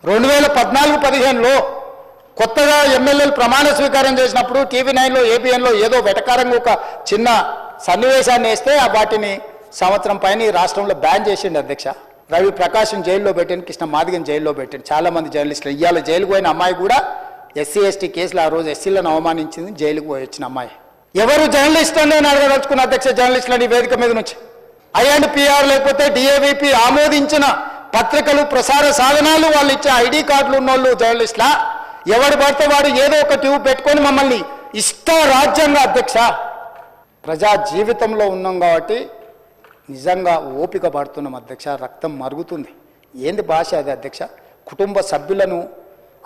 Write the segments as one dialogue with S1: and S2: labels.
S1: 2014-15లో కొత్తగా ఎమ్మెల్యేలు ప్రమాణ స్వీకారం చేసినప్పుడు TV9లో ABNలో ఏదో వెటకారంగా ఒక చిన్న సన్నివేశాన్ని వేస్తే వాటిని సంవత్సరం పైన ఈ రాష్ట్రంలో బ్యాన్ చేసిండు అధ్యక్ష. రవి ప్రకాశం జైల్లో పెట్టిండు, కృష్ణ మాదిగని జైల్లో పెట్టిండు, చాలామంది జర్నలిస్టులు. ఇవాళ జైలుకు పోయిన అమ్మాయి కూడా SC/ST కేసులు ఆ రోజు ఎస్సీలను అవమానించింది, జైలుకు పోయి వచ్చిన అమ్మాయి. ఎవరు జర్నలిస్ట్ అని నేను అడగదలుచుకున్న అధ్యక్ష, జర్నలిస్టులని వేదిక మీద నుంచి INPR లేకపోతే DAVP ఆమోదించిన పత్రికలు ప్రసార సాధనాలు వాళ్ళు ఇచ్చే ID కార్డులు ఉన్నోళ్ళు జర్నలిస్టులా? ఎవడు పడితే వాడు ఏదో ఒక ట్యూబ్ పెట్టుకొని మమ్మల్ని రాజ్యంగా అధ్యక్ష. ప్రజా జీవితంలో ఉన్నాం కాబట్టి నిజంగా ఓపిక పడుతున్నాం అధ్యక్ష, రక్తం మరుగుతుంది. ఏంది భాష అది అధ్యక్ష? కుటుంబ సభ్యులను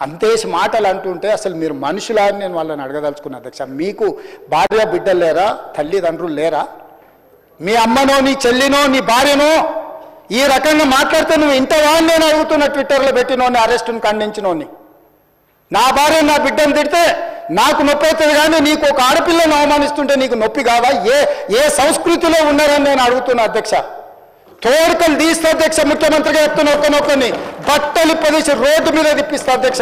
S1: అంతేసి మాటలు అంటుంటే అసలు మీరు మనుషులా అని నేను వాళ్ళని అడగదలుచుకున్నా అధ్యక్ష. మీకు భార్య బిడ్డలు లేరా? తల్లిదండ్రులు లేరా? మీ అమ్మనో నీ చెల్లినో నీ భార్యనో ఈ రకంగా మాట్లాడితే నువ్వు ఇంతవా అని నేను అడుగుతున్నా. ట్విట్టర్లో పెట్టినోని, అరెస్టును ఖండించినోని. నా భార్య నా బిడ్డను తిడితే నాకు నొప్పి అవుతుంది, కానీ నీకు ఒక ఆడపిల్లను అవమానిస్తుంటే నీకు నొప్పి కాదా? ఏ సంస్కృతిలో ఉన్నారని నేను అడుగుతున్నా అధ్యక్ష. తోడుకలు తీస్తే అధ్యక్ష, ముఖ్యమంత్రిగా చెప్తున్న ఒక్కనొక్కని బట్టలు పదేసి రోడ్డు మీద తిప్పిస్తా అధ్యక్ష.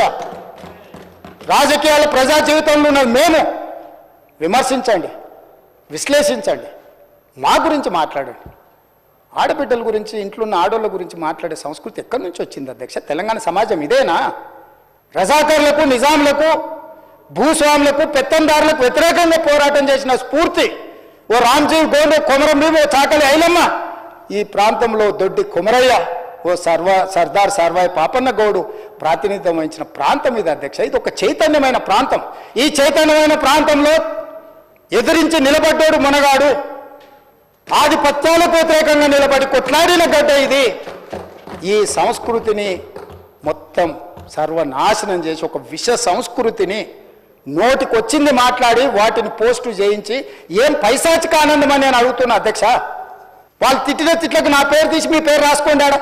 S1: రాజకీయాలు ప్రజా జీవితంలో ఉన్నది మేము. విమర్శించండి, విశ్లేషించండి, మా గురించి మాట్లాడండి. ఆడబిడ్డల గురించి, ఇంట్లో ఉన్న ఆడోళ్ళ గురించి మాట్లాడే సంస్కృతి ఎక్కడి నుంచి వచ్చింది అధ్యక్ష? తెలంగాణ సమాజం ఇదేనా? రజాకర్లకు, నిజాంలకు, భూస్వాములకు, పెత్తందారులకు వ్యతిరేకంగా పోరాటం చేసిన స్ఫూర్తి ఓ రామ్జీవ్ గోండు, కొమరంభీం, ఓ చాకలి ఐలమ్మ, ఈ ప్రాంతంలో దొడ్డి కుమరయ్య, ఓ సర్దార్ సర్వాయి పాపన్న గౌడు ప్రాతినిధ్యం వహించిన ప్రాంతం ఇది అధ్యక్ష. ఇది ఒక చైతన్యమైన ప్రాంతం. ఈ చైతన్యమైన ప్రాంతంలో ఎదిరించి నిలబడ్డాడు మునగాడు. ఆధిపత్యాలకు వ్యతిరేకంగా నిలబడి కొట్లాడిన గడ్డ ఇది. ఈ సంస్కృతిని మొత్తం సర్వనాశనం చేసి ఒక విష సంస్కృతిని నోటికొచ్చింది మాట్లాడి వాటిని పోస్టు చేయించి ఏం పైశాచిక ఆనందమని నేను అడుగుతున్నా అధ్యక్ష. వాళ్ళు తిట్టిన తిట్లకు నా పేరు తీసి మీ పేరు రాసుకోండి. ఆడ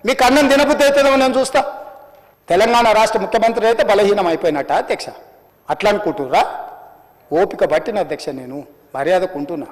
S1: మీకు అన్నం తినబుద్ధి అవుతుందో నేను చూస్తా. తెలంగాణ రాష్ట్ర ముఖ్యమంత్రి అయితే బలహీనం అయిపోయినట్ట అధ్యక్ష? అట్లా అనుకుంటుర్రా? ఓపిక పట్టిన అధ్యక్ష, నేను మర్యాదకుంటున్నా.